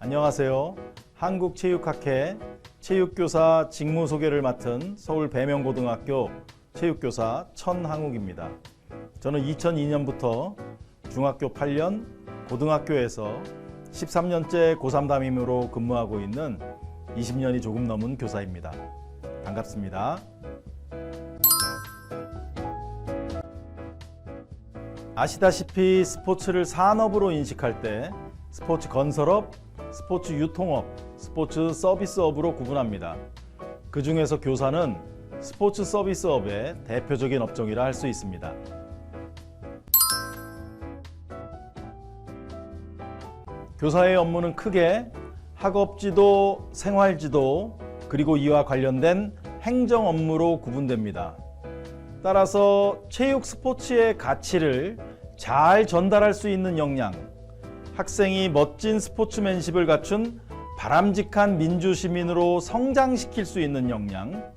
안녕하세요. 한국체육학회 체육교사 직무 소개를 맡은 서울 배명고등학교 체육교사 천항욱입니다. 저는 2002년부터 중학교 8년, 고등학교에서 13년째 고3 담임으로 근무하고 있는 20년이 조금 넘은 교사입니다. 반갑습니다. 아시다시피 스포츠를 산업으로 인식할 때 스포츠 건설업, 스포츠 유통업, 스포츠 서비스업으로 구분합니다. 그 중에서 교사는 스포츠 서비스업의 대표적인 업종이라 할 수 있습니다. 교사의 업무는 크게 학업지도, 생활지도, 그리고 이와 관련된 행정 업무로 구분됩니다. 따라서 체육 스포츠의 가치를 잘 전달할 수 있는 역량, 학생이 멋진 스포츠맨십을 갖춘 바람직한 민주시민으로 성장시킬 수 있는 역량,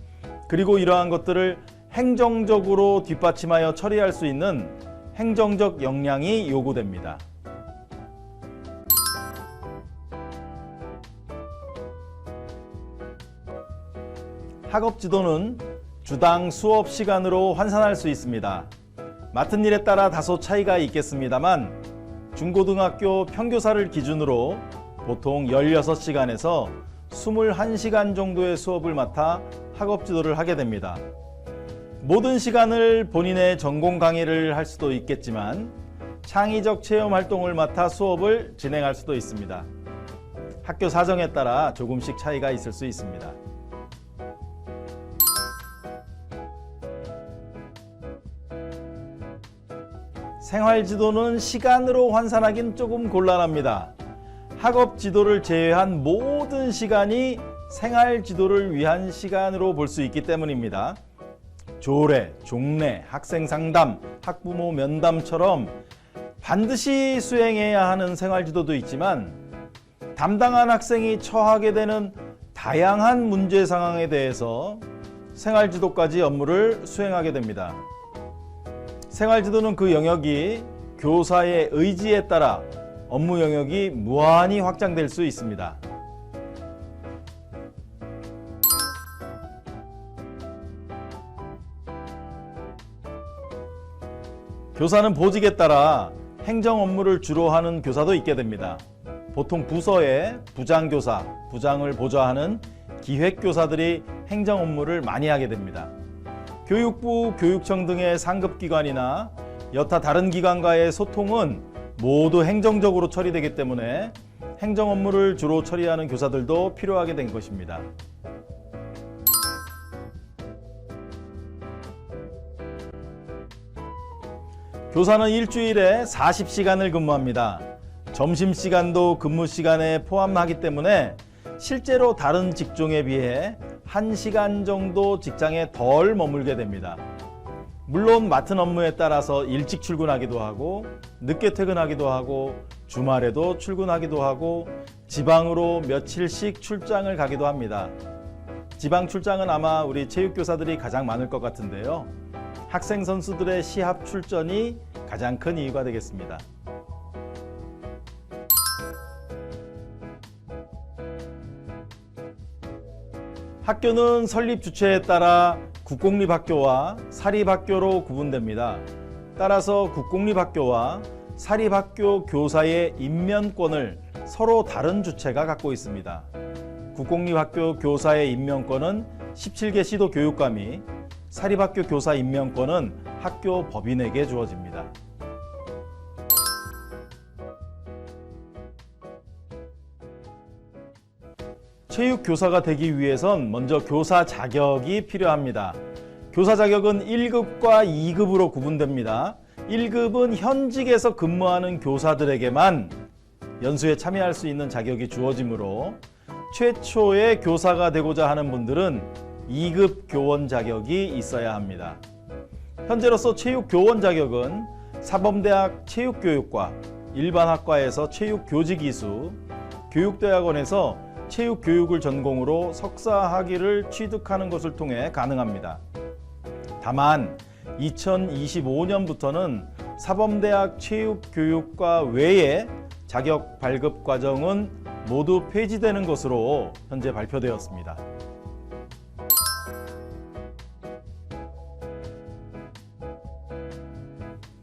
그리고 이러한 것들을 행정적으로 뒷받침하여 처리할 수 있는 행정적 역량이 요구됩니다. 학업 지도는 주당 수업 시간으로 환산할 수 있습니다. 맡은 일에 따라 다소 차이가 있겠습니다만 중고등학교 평교사를 기준으로 보통 16시간에서 21시간 정도의 수업을 맡아 학업 지도를 하게 됩니다. 모든 시간을 본인의 전공 강의를 할 수도 있겠지만 창의적 체험 활동을 맡아 수업을 진행할 수도 있습니다. 학교 사정에 따라 조금씩 차이가 있을 수 있습니다. 생활지도는 시간으로 환산하긴 조금 곤란합니다. 학업 지도를 제외한 모든 시간이 생활지도를 위한 시간으로 볼 수 있기 때문입니다. 조례, 종례, 학생 상담, 학부모 면담처럼 반드시 수행해야 하는 생활지도도 있지만 담당한 학생이 처하게 되는 다양한 문제 상황에 대해서 생활지도까지 업무를 수행하게 됩니다. 생활지도는 그 영역이 교사의 의지에 따라 업무 영역이 무한히 확장될 수 있습니다. 교사는 보직에 따라 행정 업무를 주로 하는 교사도 있게 됩니다. 보통 부서의 부장교사, 부장을 보좌하는 기획교사들이 행정 업무를 많이 하게 됩니다. 교육부, 교육청 등의 상급기관이나 여타 다른 기관과의 소통은 모두 행정적으로 처리되기 때문에 행정 업무를 주로 처리하는 교사들도 필요하게 된 것입니다. 교사는 일주일에 40시간을 근무합니다. 점심시간도 근무시간에 포함하기 때문에 실제로 다른 직종에 비해 1시간 정도 직장에 덜 머물게 됩니다. 물론 맡은 업무에 따라서 일찍 출근하기도 하고 늦게 퇴근하기도 하고 주말에도 출근하기도 하고 지방으로 며칠씩 출장을 가기도 합니다. 지방 출장은 아마 우리 체육교사들이 가장 많을 것 같은데요. 학생 선수들의 시합 출전이 가장 큰 이유가 되겠습니다. 학교는 설립 주체에 따라 국공립학교와 사립학교로 구분됩니다. 따라서 국공립학교와 사립학교 교사의 임면권을 서로 다른 주체가 갖고 있습니다. 국공립학교 교사의 임면권은 17개 시도 교육감이, 사립학교 교사 임면권은 학교 법인에게 주어집니다. 체육교사가 되기 위해선 먼저 교사 자격이 필요합니다. 교사 자격은 1급과 2급으로 구분됩니다. 1급은 현직에서 근무하는 교사들에게만 연수에 참여할 수 있는 자격이 주어지므로 최초의 교사가 되고자 하는 분들은 2급 교원 자격이 있어야 합니다. 현재로서 체육교원 자격은 사범대학 체육교육과 일반학과에서 체육교직이수, 교육대학원에서 체육교육을 전공으로 석사 학위를 취득하는 것을 통해 가능합니다. 다만 2025년부터는 사범대학 체육교육과 외에 자격 발급 과정은 모두 폐지되는 것으로 현재 발표되었습니다.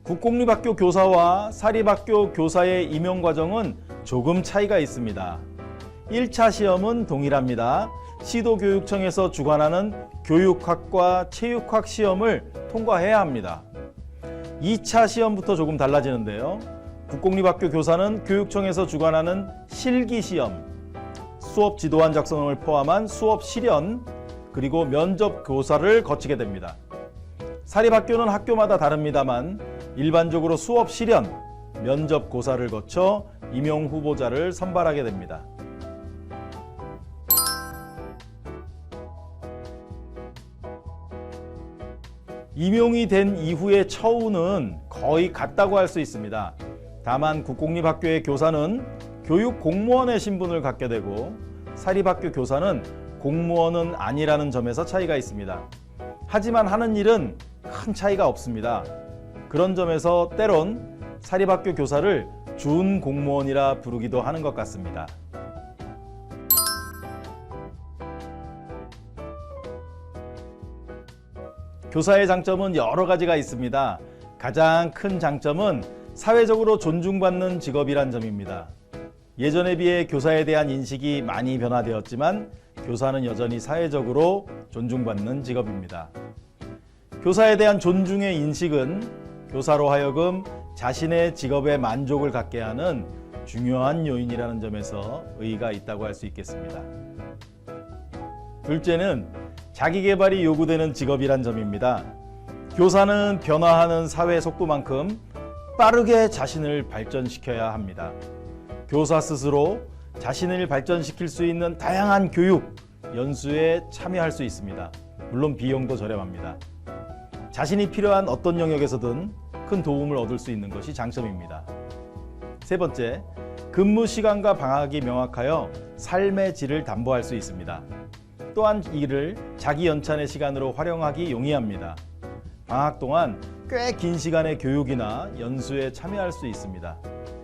국공립학교 교사와 사립학교 교사의 임용 과정은 조금 차이가 있습니다. 1차 시험은 동일합니다. 시도교육청에서 주관하는 교육학과 체육학 시험을 통과해야 합니다. 2차 시험부터 조금 달라지는데요. 국공립학교 교사는 교육청에서 주관하는 실기시험, 수업 지도안 작성을 포함한 수업 실연, 그리고 면접 교사를 거치게 됩니다. 사립학교는 학교마다 다릅니다만 일반적으로 수업 실연, 면접 고사를 거쳐 임용 후보자를 선발하게 됩니다. 임용이 된 이후의 처우는 거의 같다고 할 수 있습니다. 다만 국공립학교의 교사는 교육 공무원의 신분을 갖게 되고 사립학교 교사는 공무원은 아니라는 점에서 차이가 있습니다. 하지만 하는 일은 큰 차이가 없습니다. 그런 점에서 때론 사립학교 교사를 준공무원이라 부르기도 하는 것 같습니다. 교사의 장점은 여러 가지가 있습니다. 가장 큰 장점은 사회적으로 존중받는 직업이란 점입니다. 예전에 비해 교사에 대한 인식이 많이 변화되었지만 교사는 여전히 사회적으로 존중받는 직업입니다. 교사에 대한 존중의 인식은 교사로 하여금 자신의 직업에 만족을 갖게 하는 중요한 요인이라는 점에서 의의가 있다고 할 수 있겠습니다. 둘째는 자기계발이 요구되는 직업이란 점입니다. 교사는 변화하는 사회 속도만큼 빠르게 자신을 발전시켜야 합니다. 교사 스스로 자신을 발전시킬 수 있는 다양한 교육, 연수에 참여할 수 있습니다. 물론 비용도 저렴합니다. 자신이 필요한 어떤 영역에서든 큰 도움을 얻을 수 있는 것이 장점입니다. 세 번째, 근무 시간과 방학이 명확하여 삶의 질을 담보할 수 있습니다. 또한 이를 자기 연찬의 시간으로 활용하기 용이합니다. 방학 동안 꽤 긴 시간의 교육이나 연수에 참여할 수 있습니다.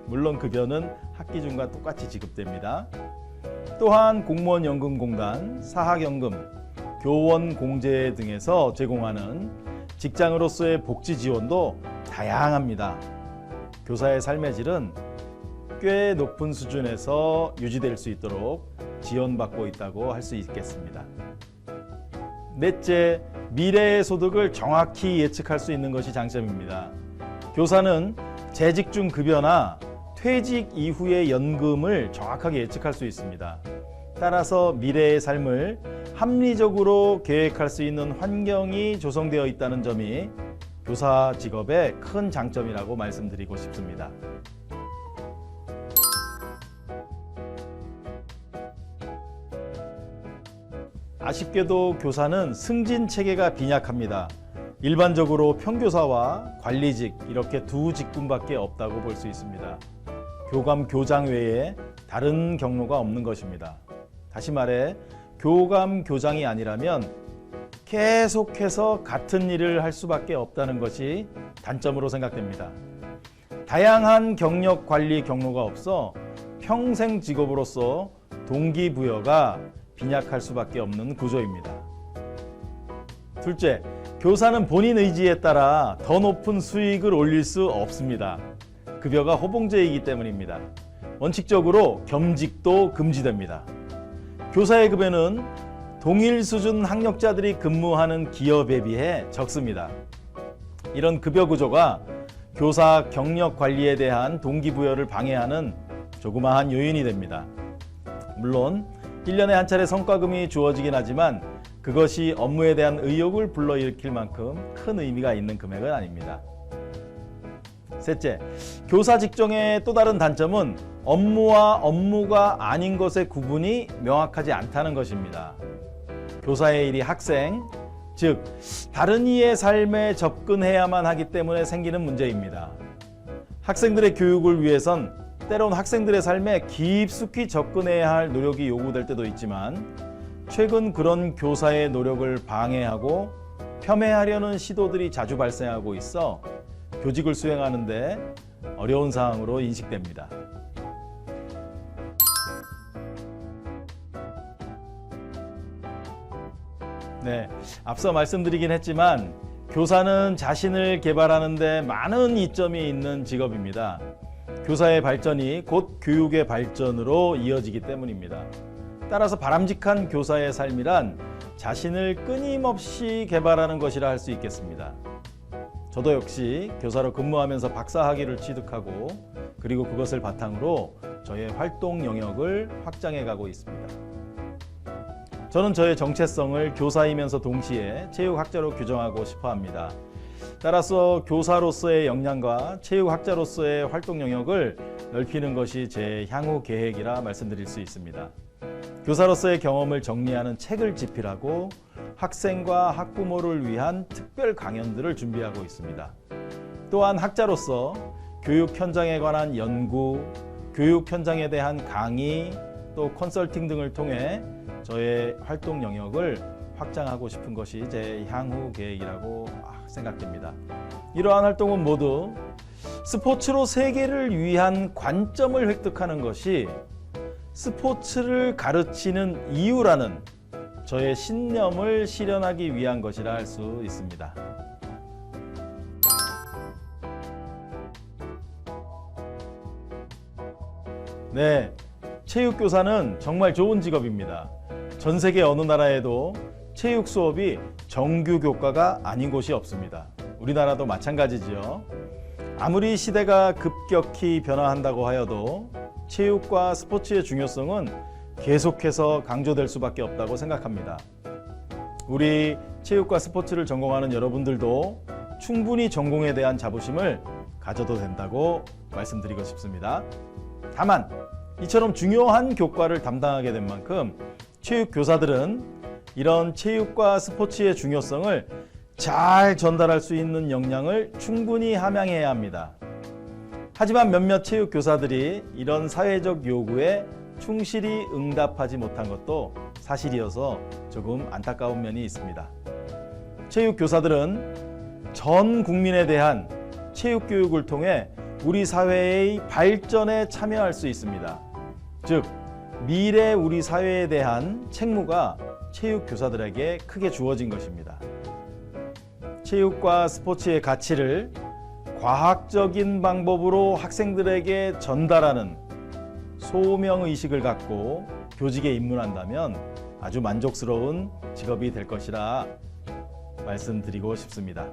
물론 급여는 학기 중과 똑같이 지급됩니다. 또한 공무원연금공단, 사학연금, 교원공제 등에서 제공하는 직장으로서의 복지 지원도 다양합니다. 교사의 삶의 질은 꽤 높은 수준에서 유지될 수 있도록 지원받고 있다고 할 수 있겠습니다. 넷째, 미래의 소득을 정확히 예측할 수 있는 것이 장점입니다. 교사는 재직 중 급여나 퇴직 이후의 연금을 정확하게 예측할 수 있습니다. 따라서 미래의 삶을 합리적으로 계획할 수 있는 환경이 조성되어 있다는 점이 교사 직업의 큰 장점이라고 말씀드리고 싶습니다. 아쉽게도 교사는 승진 체계가 빈약합니다. 일반적으로 평교사와 관리직 이렇게 두 직군밖에 없다고 볼 수 있습니다. 교감, 교장 외에 다른 경로가 없는 것입니다. 다시 말해 교감, 교장이 아니라면 계속해서 같은 일을 할 수밖에 없다는 것이 단점으로 생각됩니다. 다양한 경력 관리 경로가 없어 평생 직업으로서 동기부여가 빈약할 수밖에 없는 구조입니다. 둘째, 교사는 본인 의지에 따라 더 높은 수익을 올릴 수 없습니다. 급여가 호봉제이기 때문입니다. 원칙적으로 겸직도 금지됩니다. 교사의 급여는 동일 수준 학력자들이 근무하는 기업에 비해 적습니다. 이런 급여 구조가 교사 경력 관리에 대한 동기부여를 방해하는 조그마한 요인이 됩니다. 물론 1년에 한 차례 성과금이 주어지긴 하지만 그것이 업무에 대한 의욕을 불러일으킬 만큼 큰 의미가 있는 금액은 아닙니다. 셋째, 교사 직종의 또 다른 단점은 업무와 업무가 아닌 것의 구분이 명확하지 않다는 것입니다. 교사의 일이 학생, 즉 다른 이의 삶에 접근해야만 하기 때문에 생기는 문제입니다. 학생들의 교육을 위해선 때론 학생들의 삶에 깊숙이 접근해야 할 노력이 요구될 때도 있지만 최근 그런 교사의 노력을 방해하고 폄훼하려는 시도들이 자주 발생하고 있어 교직을 수행하는 데 어려운 사항으로 인식됩니다. 네, 앞서 말씀드리긴 했지만 교사는 자신을 개발하는 데 많은 이점이 있는 직업입니다. 교사의 발전이 곧 교육의 발전으로 이어지기 때문입니다. 따라서 바람직한 교사의 삶이란 자신을 끊임없이 개발하는 것이라 할 수 있겠습니다. 저도 역시 교사로 근무하면서 박사학위를 취득하고 그리고 그것을 바탕으로 저의 활동 영역을 확장해 가고 있습니다. 저는 저의 정체성을 교사이면서 동시에 체육학자로 규정하고 싶어 합니다. 따라서 교사로서의 역량과 체육학자로서의 활동 영역을 넓히는 것이 제 향후 계획이라 말씀드릴 수 있습니다. 교사로서의 경험을 정리하는 책을 집필하고 학생과 학부모를 위한 특별 강연들을 준비하고 있습니다. 또한 학자로서 교육 현장에 관한 연구, 교육 현장에 대한 강의, 또 컨설팅 등을 통해 저의 활동 영역을 확장하고 싶은 것이 제 향후 계획이라고 생각됩니다. 이러한 활동은 모두 스포츠로 세계를 위한 관점을 획득하는 것이 스포츠를 가르치는 이유라는 저의 신념을 실현하기 위한 것이라 할 수 있습니다. 네, 체육교사는 정말 좋은 직업입니다. 전 세계 어느 나라에도 체육 수업이 정규 교과가 아닌 곳이 없습니다. 우리나라도 마찬가지지요. 아무리 시대가 급격히 변화한다고 하여도 체육과 스포츠의 중요성은 계속해서 강조될 수밖에 없다고 생각합니다. 우리 체육과 스포츠를 전공하는 여러분들도 충분히 전공에 대한 자부심을 가져도 된다고 말씀드리고 싶습니다. 다만 이처럼 중요한 교과를 담당하게 된 만큼 체육 교사들은 이런 체육과 스포츠의 중요성을 잘 전달할 수 있는 역량을 충분히 함양해야 합니다. 하지만 몇몇 체육 교사들이 이런 사회적 요구에 충실히 응답하지 못한 것도 사실이어서 조금 안타까운 면이 있습니다. 체육 교사들은 전 국민에 대한 체육 교육을 통해 우리 사회의 발전에 참여할 수 있습니다. 즉, 미래 우리 사회에 대한 책무가 체육 교사들에게 크게 주어진 것입니다. 체육과 스포츠의 가치를 과학적인 방법으로 학생들에게 전달하는 소명의식을 갖고 교직에 입문한다면 아주 만족스러운 직업이 될 것이라 말씀드리고 싶습니다.